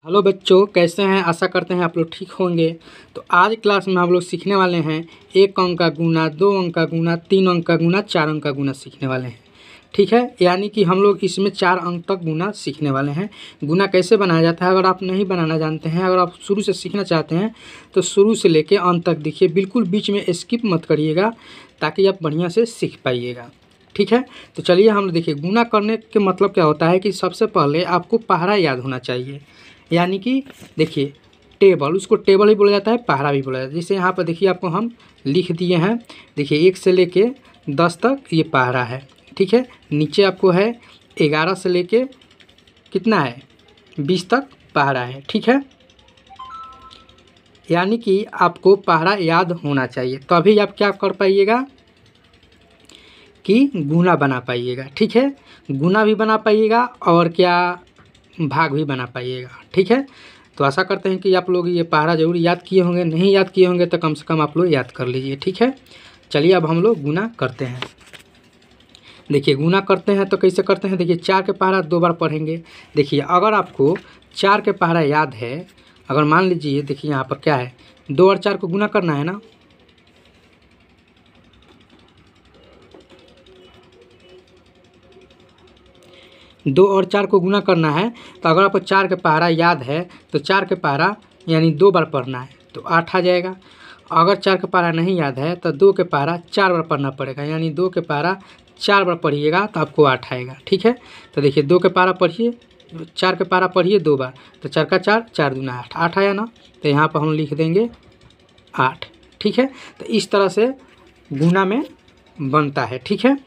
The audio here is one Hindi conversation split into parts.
हेलो बच्चों, कैसे हैं? आशा करते हैं आप लोग ठीक होंगे। तो आज क्लास में हम लोग सीखने वाले हैं 1 अंक का गुना, 2 अंक का गुना, 3 अंक का गुना, 4 अंक का गुना सीखने वाले हैं। ठीक है, यानी कि हम लोग इसमें 4 अंक तक गुना सीखने वाले हैं। गुना कैसे बनाया जाता है अगर आप नहीं बनाना जानते हैं, अगर आप शुरू से सीखना चाहते हैं तो शुरू से लेके अंत तक देखिए, बिल्कुल बीच में स्किप मत करिएगा ताकि आप बढ़िया से सीख पाइएगा। ठीक है, तो चलिए हम लोग देखिए गुना करने के मतलब क्या होता है कि सबसे पहले आपको पहाड़ा याद होना चाहिए। यानी कि देखिए टेबल, उसको टेबल ही बोला जाता है, पहाड़ा भी बोला जाता है। जैसे यहाँ पर देखिए आपको हम लिख दिए हैं, देखिए 1 से लेके 10 तक ये पहाड़ा है। ठीक है, नीचे आपको है 11 से लेके कितना है 20 तक पहाड़ा है। ठीक है, यानी कि आपको पहाड़ा याद होना चाहिए, तभी आप क्या कर पाइएगा कि गुना बना पाइएगा। ठीक है, गुना भी बना पाइएगा और क्या भाग भी बना पाइएगा। ठीक है, तो आशा करते हैं कि आप लोग ये पहाड़ा ज़रूर याद किए होंगे, नहीं याद किए होंगे तो कम से कम आप लोग याद कर लीजिए। ठीक है, चलिए अब हम लोग गुना करते हैं। देखिए गुना करते हैं तो कैसे करते हैं, देखिए 4 के पहाड़ा 2 बार पढ़ेंगे। देखिए अगर आपको 4 के पहाड़ा याद है, अगर मान लीजिए देखिए यहाँ पर क्या है 2 और 4 को गुना करना है ना, 2 और 4 को गुना करना है। तो अगर आपको 4 के पहाड़ा याद है तो 4 के पहाड़ा यानी 2 बार पढ़ना है तो 8 आ जाएगा। अगर 4 के पहाड़ा नहीं याद है तो 2 के पहाड़ा 4 बार पढ़ना पड़ेगा, यानी 2 के पहाड़ा 4 बार पढ़िएगा तो आपको 8 आएगा। ठीक है, तो देखिए 2 के पहाड़ा पढ़िए, 4 के पहाड़ा पढ़िए 2 बार, तो 4 का 4, 4 दूना 8, 8 आया ना, तो यहाँ पर हम लिख देंगे 8। ठीक है, तो इस तरह से गुना में बनता है। ठीक है,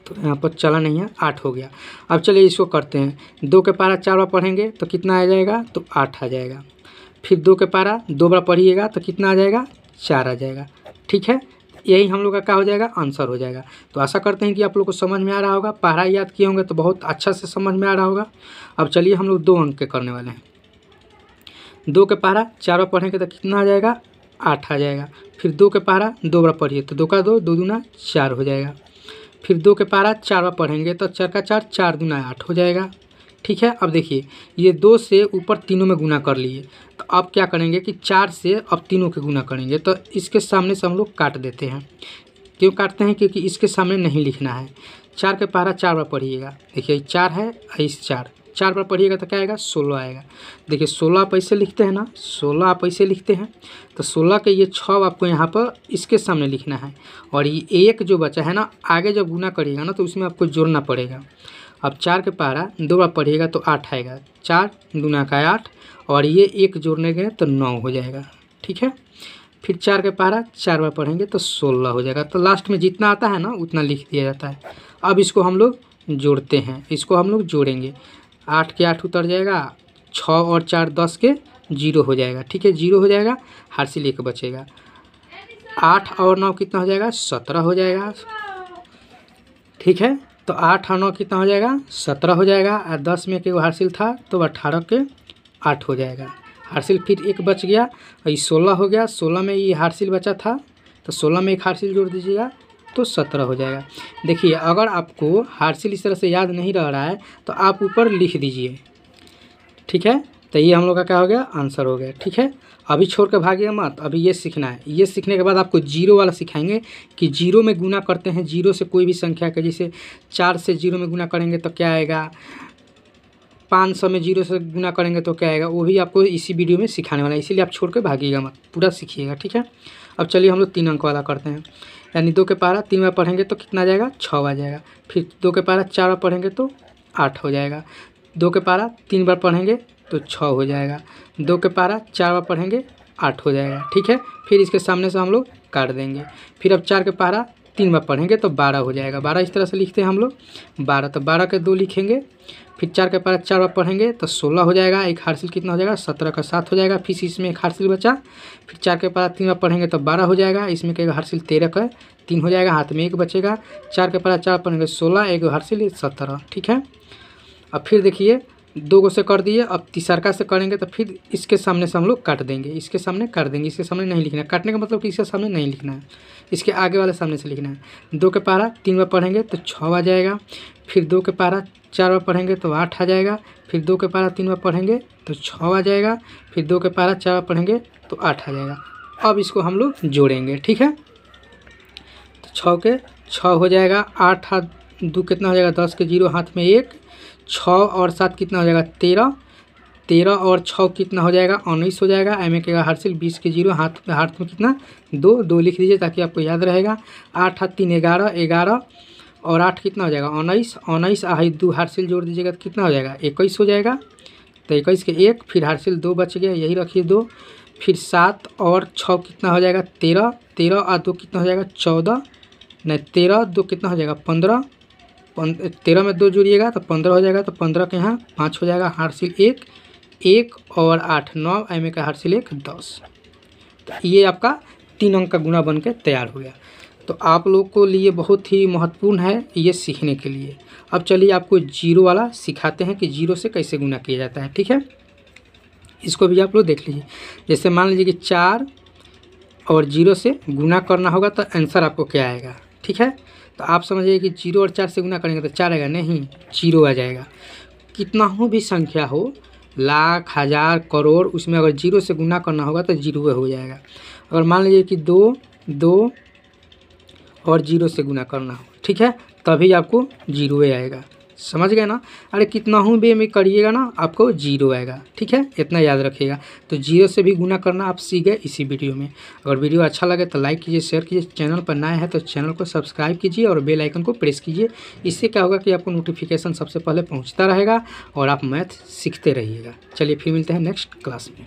तो यहाँ पर चला नहीं है, 8 हो गया। अब चलिए इसको करते हैं। 2 के पहाड़ा 4 बार पढ़ेंगे तो कितना आ जाएगा, तो 8 आ जाएगा। फिर 2 के पहाड़ा 2 बार पढ़िएगा तो कितना आ जाएगा, 4 आ जाएगा। ठीक है, यही हम लोग का क्या हो जाएगा, आंसर हो जाएगा। तो आशा करते हैं कि आप लोग को समझ में आ रहा होगा, पहाड़ा याद किए होंगे तो बहुत अच्छा से समझ में आ रहा होगा। अब चलिए हम लोग 2 अंक के करने वाले हैं। 2 के पहाड़ा 4 बार पढ़ेंगे तो कितना आ जाएगा, 8 आ जाएगा। फिर 2 के पहाड़ा 2 बार पढ़िए तो 2 का 2, 2 दूना 4 हो जाएगा। फिर 2 के पहाड़ा 4 बार पढ़ेंगे तो 4 का 4, 4 दूना 8 हो जाएगा। ठीक है, अब देखिए ये 2 से ऊपर तीनों में गुना कर लिए, तो अब क्या करेंगे कि 4 से अब तीनों के गुना करेंगे, तो इसके सामने से हम लोग काट देते हैं। क्यों काटते हैं, क्योंकि इसके सामने नहीं लिखना है। 4 के पहाड़ा 4 बार पढ़िएगा, देखिए 4 है, इस 4 बार पढ़िएगा तो क्या आएगा, 16 आएगा। देखिए 16 आप ऐसे लिखते हैं ना, 16 आप ऐसे लिखते हैं, तो 16 के ये 6 आपको यहाँ पर इसके सामने लिखना है, और ये 1 जो बचा है ना, आगे जब गुना करिएगा ना तो उसमें आपको जोड़ना पड़ेगा। अब 4 के पहाड़ा 2 बार पढ़िएगा तो 8 आएगा, 4 दूना का 8, और ये 1 जोड़ने गए तो 9 हो जाएगा। ठीक है, फिर 4 के पहाड़ा 4 बार पढ़ेंगे तो 16 हो जाएगा। तो लास्ट में जितना आता है ना उतना लिख दिया जाता है। अब इसको हम लोग जोड़ते हैं, इसको हम लोग जोड़ेंगे। 8 के 8 उतर जाएगा, 6 और 4 10 के 0 हो जाएगा। ठीक है, 0 हो जाएगा, हासिल 1 बचेगा। 8 और 9 कितना हो जाएगा, 17 हो जाएगा। ठीक है, तो 8 और 9 कितना हो जाएगा, 17 हो जाएगा, और 10 में के हासिल था तो 18 के 8 हो जाएगा। हासिल फिर 1 बच गया, और ये 16 हो गया। 16 में ये हासिल बचा था तो 16 में 1 हासिल जोड़ दीजिएगा तो 17 हो जाएगा। देखिए अगर आपको हासिल इस तरह से याद नहीं रह रहा है तो आप ऊपर लिख दीजिए। ठीक है, तो ये हम लोग का क्या हो गया, आंसर हो गया। ठीक है, अभी छोड़ के भागिए मत, अभी ये सीखना है। ये सीखने के बाद आपको 0 वाला सिखाएंगे कि 0 में गुना करते हैं, 0 से कोई भी संख्या का, जैसे 4 से 0 में गुना करेंगे तो क्या आएगा, 500 में 0 से गुना करेंगे तो क्या आएगा, वो भी आपको इसी वीडियो में सिखाने वाला है, इसीलिए आप छोड़ के भागिएगा मत, पूरा सीखिएगा। ठीक है, अब चलिए हम लोग 3 अंक वाला करते हैं। यानी 2 के पहाड़ा 3 बार पढ़ेंगे तो कितना आ जाएगा, 6 आ जाएगा। फिर 2 के पहाड़ा 4 बार पढ़ेंगे तो 8 हो जाएगा। 2 के पहाड़ा 3 बार पढ़ेंगे तो 6 हो जाएगा। 2 के पहाड़ा 4 बार पढ़ेंगे 8 हो जाएगा। ठीक है, फिर इसके सामने से हम लोग काट देंगे। फिर अब 4 के पहाड़ा 3 बार पढ़ेंगे तो 12 हो जाएगा। 12 इस तरह से लिखते हैं हम लोग 12, तो 12 के 2 लिखेंगे। फिर 4 के पहाड़ा 4 बार पढ़ेंगे तो 16 हो जाएगा। 1 हासिल कितना हो जाएगा, 17 का 7 हो जाएगा। फिर इसमें 1 हासिल बचा। फिर 4 के पहाड़ा 3 बार पढ़ेंगे तो 12 हो जाएगा। इसमें के हासिल 13 का 3 हो जाएगा, हाथ में 1 बचेगा। 4 के पहाड़ा 4 पढ़ेंगे 16, 1 हासिल 17। ठीक है, अब फिर देखिए 2 को से कर दिए, अब तीसरका से करेंगे तो फिर इसके सामने से हम लोग काट देंगे, इसके सामने काट देंगे, इसके सामने नहीं लिखना है। काटने का मतलब कि इसके सामने नहीं लिखना है, इसके आगे वाले सामने से लिखना है। 2 के पहाड़ा 3 बार पढ़ेंगे तो 6 आ जाएगा, फिर 2 के पहाड़ा 4 बार पढ़ेंगे तो 8 आ जाएगा, फिर 2 के पहाड़ा 3 बार पढ़ेंगे तो 6 आ जाएगा, फिर 2 के पहाड़ा 4 बार पढ़ेंगे तो 8 आ जाएगा। अब इसको हम लोग जोड़ेंगे, ठीक है। तो 6 के 6 हो जाएगा, 8 हाथ 2 कितना हो जाएगा, 10 के 0 हाथ में 1, 6 और 7 कितना हो जाएगा 13, 13 और 6 कितना हो जाएगा 19 हो जाएगा। एम ए के हार्सिल 20 के 0 हाथ में कितना 2, 2 लिख दीजिए ताकि आपको याद रहेगा। 8 हाथ 3 11, 11 और 8 कितना हो जाएगा 19, 19 आई 2 हार्सिल जोड़ दीजिएगा तो कितना हो जाएगा 21 हो जाएगा। तो 21 के 1, फिर हार्सिल 2 बच गया, यही रखिए 2, फिर 7 और 6 कितना हो जाएगा 13, 13 और 2 कितना हो जाएगा 14, नहीं 13 2 कितना हो जाएगा 15, 13 में 2 जोड़िएगा तो 15 हो जाएगा। तो 15 के यहाँ 5 हो जाएगा, हार्सिल 1, 1 और 8 9, एम ए का हार्सिल 1 10। तो ये आपका 3 अंक का गुना बन के तैयार हो गया। तो आप लोग को लिए बहुत ही महत्वपूर्ण है ये सीखने के लिए। अब चलिए आपको 0 वाला सिखाते हैं कि 0 से कैसे गुना किया जाता है, ठीक है। इसको भी आप लोग देख लीजिए। जैसे मान लीजिए कि 4 और 0 से गुना करना होगा तो आंसर आपको क्या आएगा, ठीक है। तो आप समझिए कि 0 और 4 से गुना करेंगे तो 4 आएगा, नहीं 0 आ जाएगा। कितना हो भी संख्या हो, लाख हज़ार करोड़, उसमें अगर 0 से गुना करना होगा तो 0 हो जाएगा। अगर मान लीजिए कि 2 और 0 से गुना करना हो, ठीक है, तभी आपको 0 आएगा। समझ गए ना। अरे कितना हूँ बे में करिएगा ना आपको 0 आएगा, ठीक है, इतना याद रखिएगा। तो 0 से भी गुना करना आप सीख गए इसी वीडियो में। अगर वीडियो अच्छा लगे तो लाइक कीजिए, शेयर कीजिए, चैनल पर नया है तो चैनल को सब्सक्राइब कीजिए और बेल आइकन को प्रेस कीजिए। इससे क्या होगा कि आपको नोटिफिकेशन सबसे पहले पहुँचता रहेगा और आप मैथ सीखते रहिएगा। चलिए फिर मिलते हैं नेक्स्ट क्लास में।